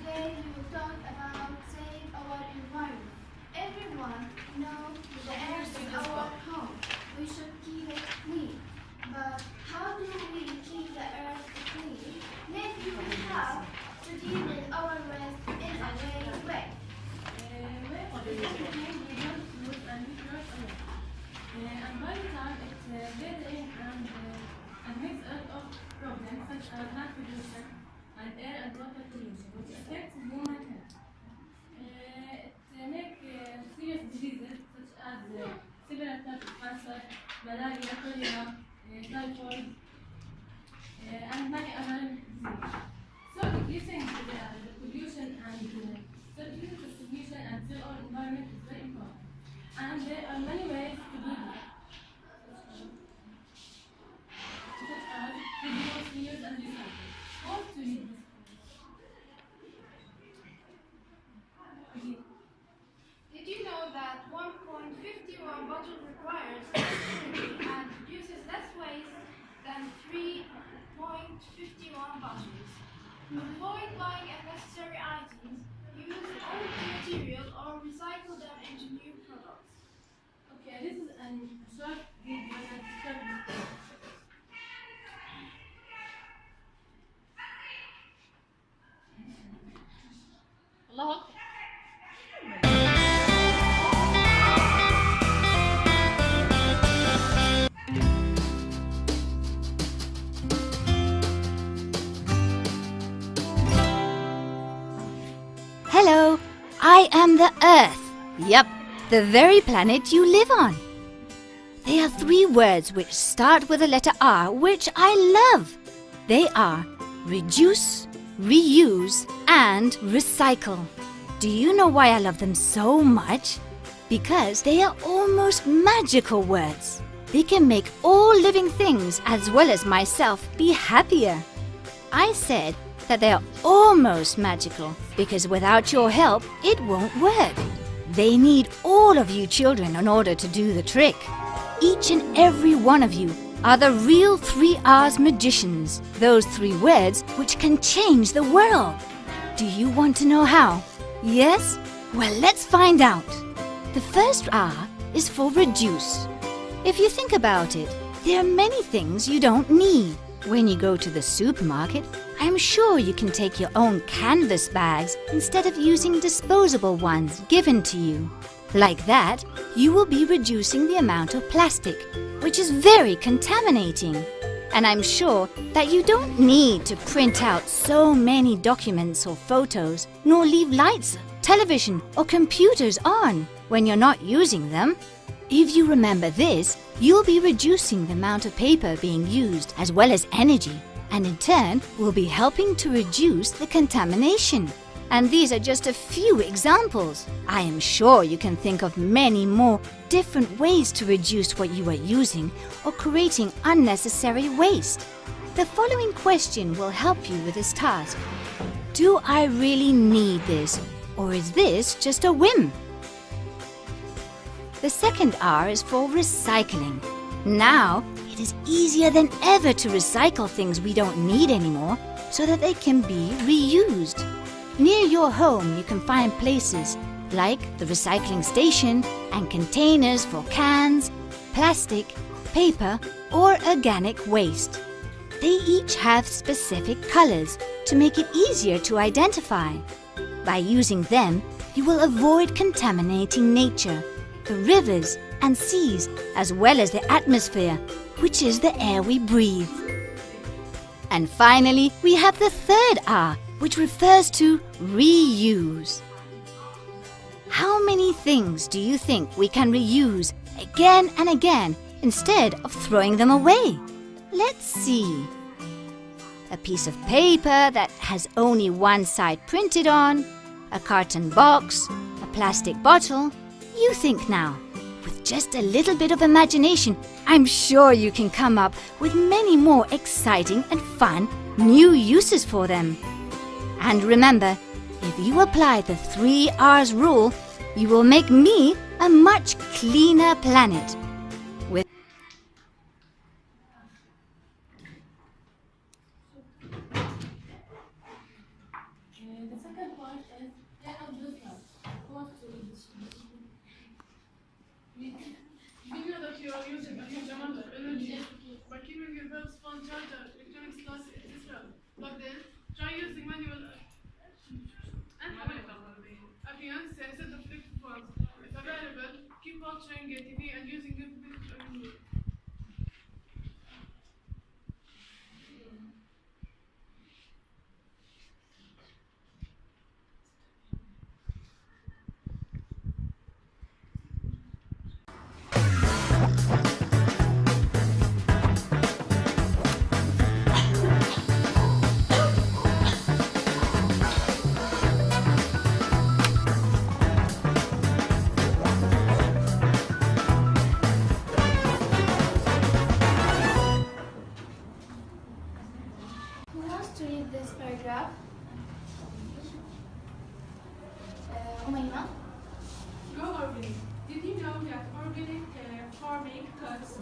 Today we will talk about saving our environment. Everyone knows the air is our home. We should keep it clean. But how do we keep the earth clean? Maybe we have to deal with our waste in a way. And by the time it's gathering and makes a lot of problems such as land pollution and air and water pollution, which affects human health. It makes serious diseases such as severe cancer, malaria, cholera, typhoid, and many other diseases. So reducing the pollution and still our environment is very important. And there are many ways to do this, such as reduce, reuse, and recycle. Or to use. Did you know that 1.51 bottle requires less energy and produces less waste than 3.51 bottles? Avoid buying unnecessary items. Use old material or recycle them into new products. Okay, this is a short video that describes this. Allah. Hello, I am the Earth. Yup, the very planet you live on. There are 3 words which start with the letter R, which I love. They are reduce, reuse, and recycle. Do you know why I love them so much? Because they are almost magical words. They can make all living things, as well as myself, be happier. I said that they are almost magical because without your help, it won't work. They need all of you children in order to do the trick. Each and every one of you are the real 3 R's magicians, those 3 words which can change the world. Do you want to know how? Yes? Well, let's find out. The first R is for reduce. If you think about it, there are many things you don't need. When you go to the supermarket, I'm sure you can take your own canvas bags instead of using disposable ones given to you. Like that, you will be reducing the amount of plastic, which is very contaminating. And I'm sure that you don't need to print out so many documents or photos, nor leave lights, television, or computers on when you're not using them. If you remember this, you'll be reducing the amount of paper being used as well as energy, and in turn will be helping to reduce the contamination. And these are just a few examples. I am sure you can think of many more different ways to reduce what you are using or creating unnecessary waste. The following question will help you with this task. Do I really need this, or is this just a whim? The second R is for recycling. Now, it is easier than ever to recycle things we don't need anymore so that they can be reused. Near your home, you can find places like the recycling station and containers for cans, plastic, paper, or organic waste. They each have specific colors to make it easier to identify. By using them, you will avoid contaminating nature, the rivers and seas, as well as the atmosphere, which is the air we breathe. And finally, we have the third R, which refers to reuse. How many things do you think we can reuse again and again instead of throwing them away? Let's see. A piece of paper that has only one side printed on, a carton box, a plastic bottle. You think now. With just a little bit of imagination, I'm sure you can come up with many more exciting and fun new uses for them. And remember, if you apply the 3 R's rule, you will make me a much cleaner planet. The second one laptops, phone charger, electronics loss, etc. Plugged in. Try using manual appearance set of electric bulbs. If available, keep watching TV and using good picture. Who wants to read this paragraph? Umayma? Go organic. Did you know that organic farming cuts the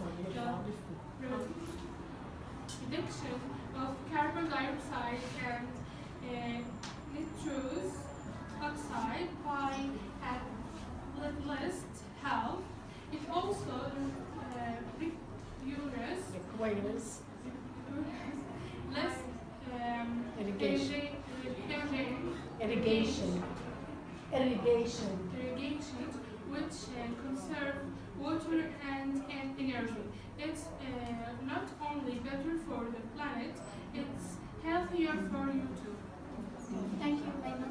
reduction of carbon dioxide and nitrous oxide by at least half? It also requires less Irrigation. which conserve water and energy. It's not only better for the planet, it's healthier for you too. Thank you, Umayma.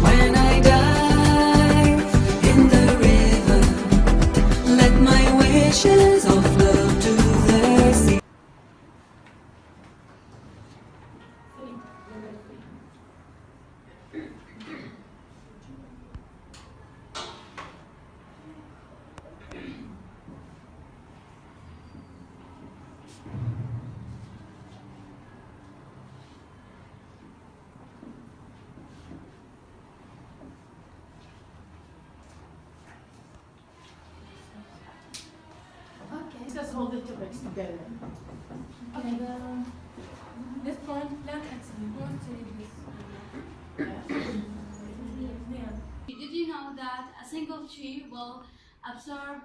When I dive in the river, let my wishes all flow to the sea. Okay. Discuss all the topics together. Okay. This point, plant accident. Who wants to read this? Did you know that a single tree will absorb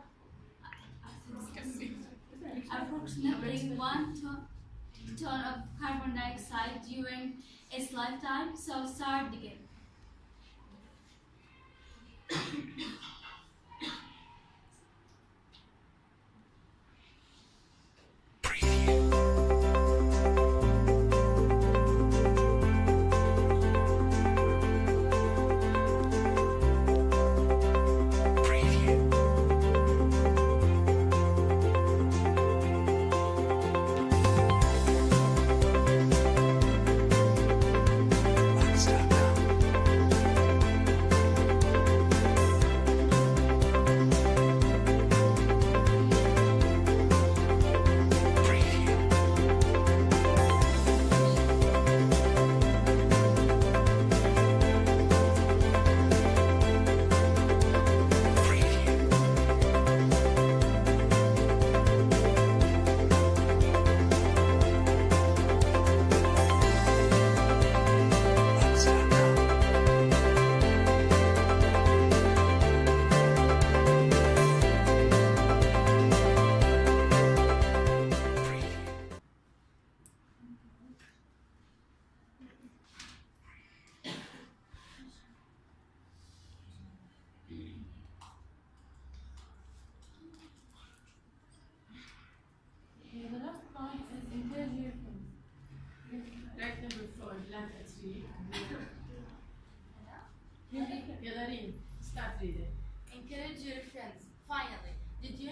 approximately 1 ton of carbon dioxide during its lifetime? So start digging.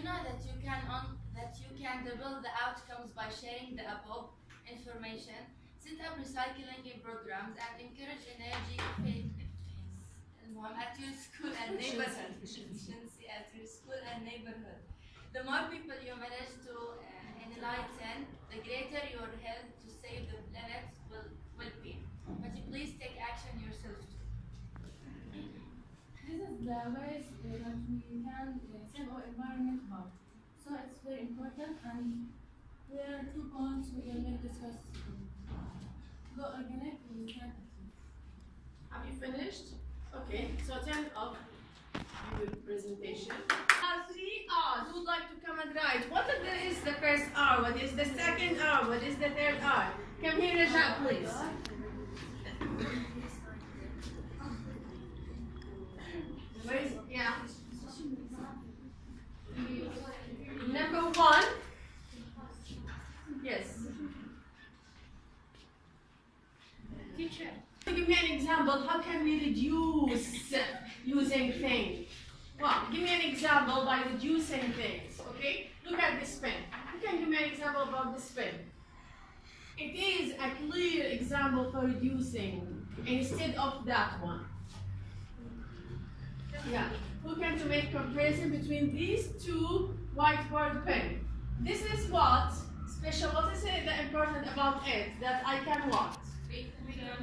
you know that you can double the outcomes by sharing the above information? Set up recycling programs and encourage energy efficiency at your school and neighborhood. Efficiency at your school and neighborhood. The more people you manage to enlighten, the greater your help to save the planet will be. But you please take action yourself too. This is the ways that we can save our environment by. So it's very important, and there are 2 points we will discuss. Go organic, we can. Have you finished? Okay, so turn off your presentation. 3 R's. Who would like to come and write? What is the first R? What is the second R? What is the third R? Come here, Raja, please. Where is, yeah. Number 1. Yes. Teacher. Give me an example. How can we reduce using things? Well, give me an example by reducing things. Okay? Look at this pen. You can give me an example about this pen. It is a clear example for reducing instead of that one. Yeah. Who can to make comparison between these 2 whiteboard pens? This is what special. What is it that important about it? That I can what?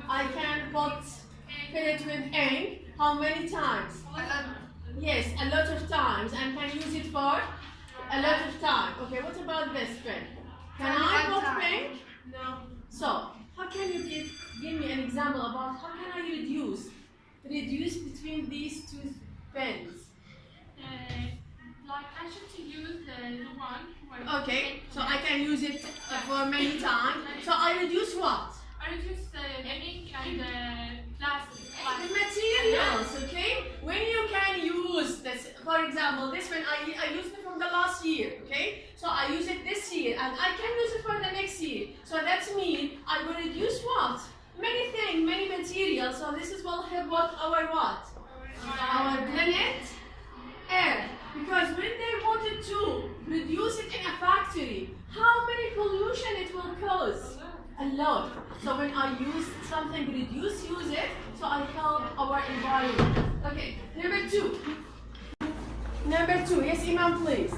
I can fill it with ink. How many times? Yes, a lot of times, and can use it for a lot of time. Okay, what about this pen? Can I put pink? No. So, how can you give me an example about how can I reduce between these 2 pens? Like I should use the one. Okay, so I can use it for many times. So I reduce what? I reduce ink and plastic. The materials, okay? When you can use this, for example, this one I used it from the last year, okay? So I use it this year and I can use it for the next year. So that means I will reduce what? Many things, many materials. So this is will help what? Our planet, Earth. Because when they wanted to reduce it in a factory, how many pollution it will cause? A lot. So when I use something use it, so I help our environment. Okay, number 2. Number 2, yes, Imam, please.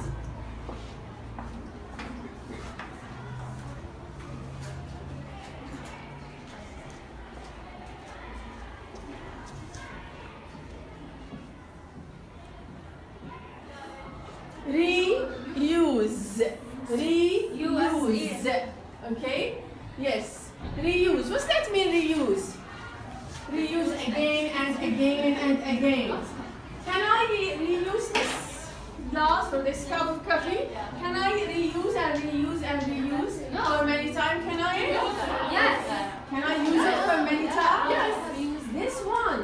Reuse. Okay? Yes. Reuse. What's that mean, reuse? Reuse again and again and again. Can I reuse this glass or this cup of coffee? Can I reuse and reuse and reuse for many times? Can I? Yes. Can I use it for many times? Yes. This one.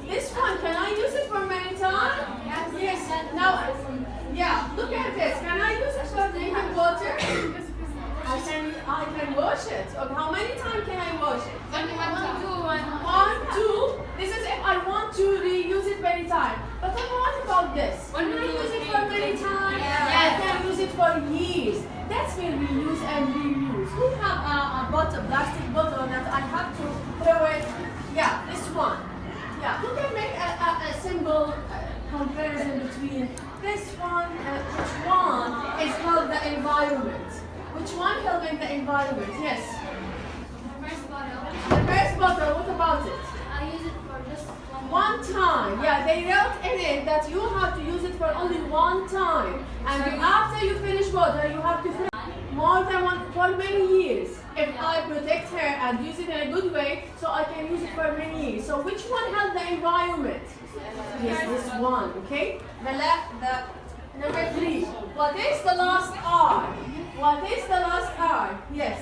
This one. Can I use it for many times? Yes. Now, yeah. Look at this. Can I use it for drinking water? I can wash it. Okay, how many times can I wash it? 1, 2. This is if I want to reuse it many times. But then what about this? Can I use it for many times? I can use it for years. That's when we use and reuse. Who have a plastic bottle that I have to throw it? Yeah, this one. Yeah, who can make a simple comparison between this one and which one is called the environment? Which one helping the environment? Yes. The first bottle. The first bottle, what about it? I use it for just One time. Yeah, they wrote in it that you have to use it for only one time. And after you finish water, you have to finish more than one for many years. If I protect her and use it in a good way, so I can use it for many years. So which one helps the environment? Yes, this one, okay? The number 3. What is the last R? What is the last R? Yes.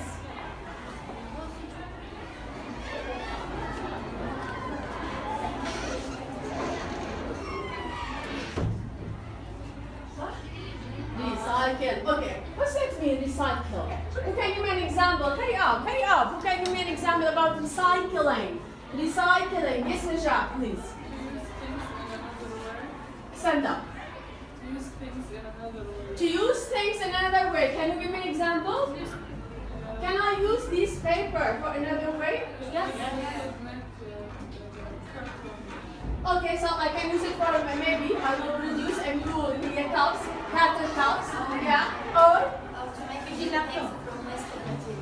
Recycle. Okay. What's that mean, recycle? Who can give me an example? Hurry up, hurry up. Who can give me an example about recycling? Recycling. Yes, Najah, please. Stand up. Use things To use things another way. Can you give me an example? Can I use this paper for another way? Yes. Okay, so I can use it for maybe I will produce a new cups, carton cups, yeah, or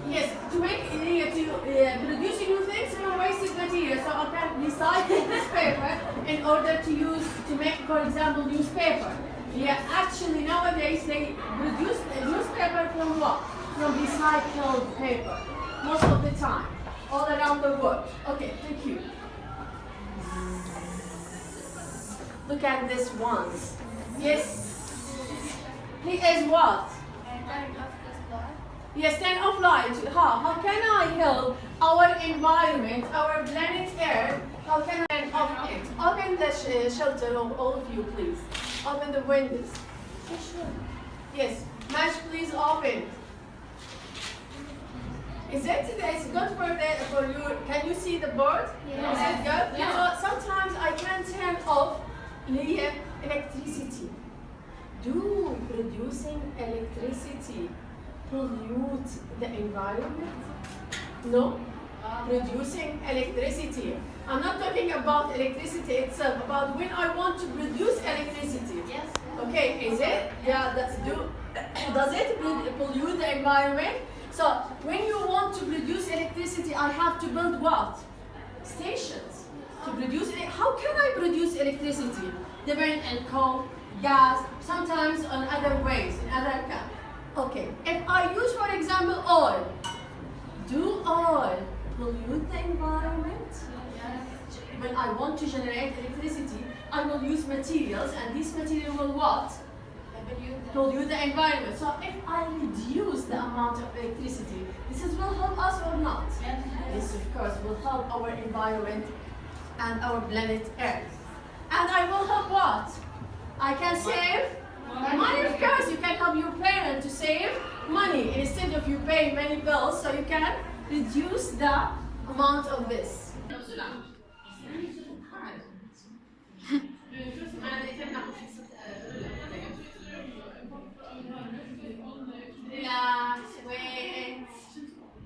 yes, to make producing new things from wasted material. So I can recycle this paper in order to use to make, for example, newspaper. Yeah, actually nowadays they produce a newspaper from what? From recycled paper, most of the time, all around the world. Okay, thank you. Look at this ones. Yes. He is what? Yes, turn off light. How can I help our environment, our planet Earth? How can I turn off it? Open the shelter of all of you, please. Open the windows. Yes, Mash, please open. Is it good for you? Can you see the board? Yes. Is it good? Yeah. So sometimes I can turn off electricity. Do producing electricity pollute the environment? No. Producing electricity. I'm not talking about electricity itself, about when I want to produce electricity. Yes. Okay, is it? Yeah, does it pollute the environment? So when you want to produce electricity, I have to build what? Stations to produce it. How can I produce electricity? Depending on coal, gas, sometimes on other ways, in other Okay, if I use, for example, oil, do oil pollute the environment? Yes. When I want to generate electricity, I will use materials, and this material will what? Pollute the environment. So if I reduce the amount of electricity, this will help us or not? Yes. This, of course, will help our environment and our planet Earth. And I will help what? I can save money, of course. You can help your parents to save money instead of you paying many bills, so you can reduce the amount of this. Wait.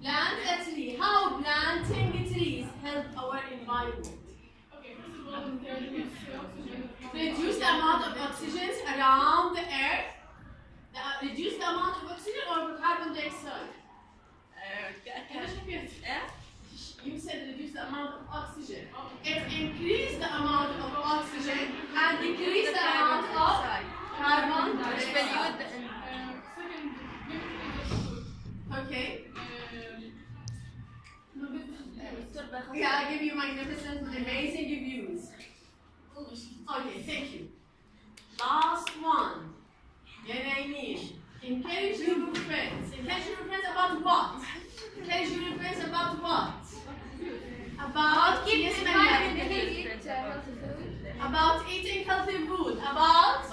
Plant a tree. How planting trees help our environment? Reduce the amount of oxygen around the earth. Reduce the amount of oxygen or carbon dioxide? You said reduce the amount of oxygen. It increase the amount of oxygen and decrease the amount of carbon dioxide. Okay. Yeah, I give you magnificent, amazing views. Okay, thank you. Last one. Encourage your friends. Encourage your friends about what? Encourage your friends about what? About eating healthy food. About eating healthy food. About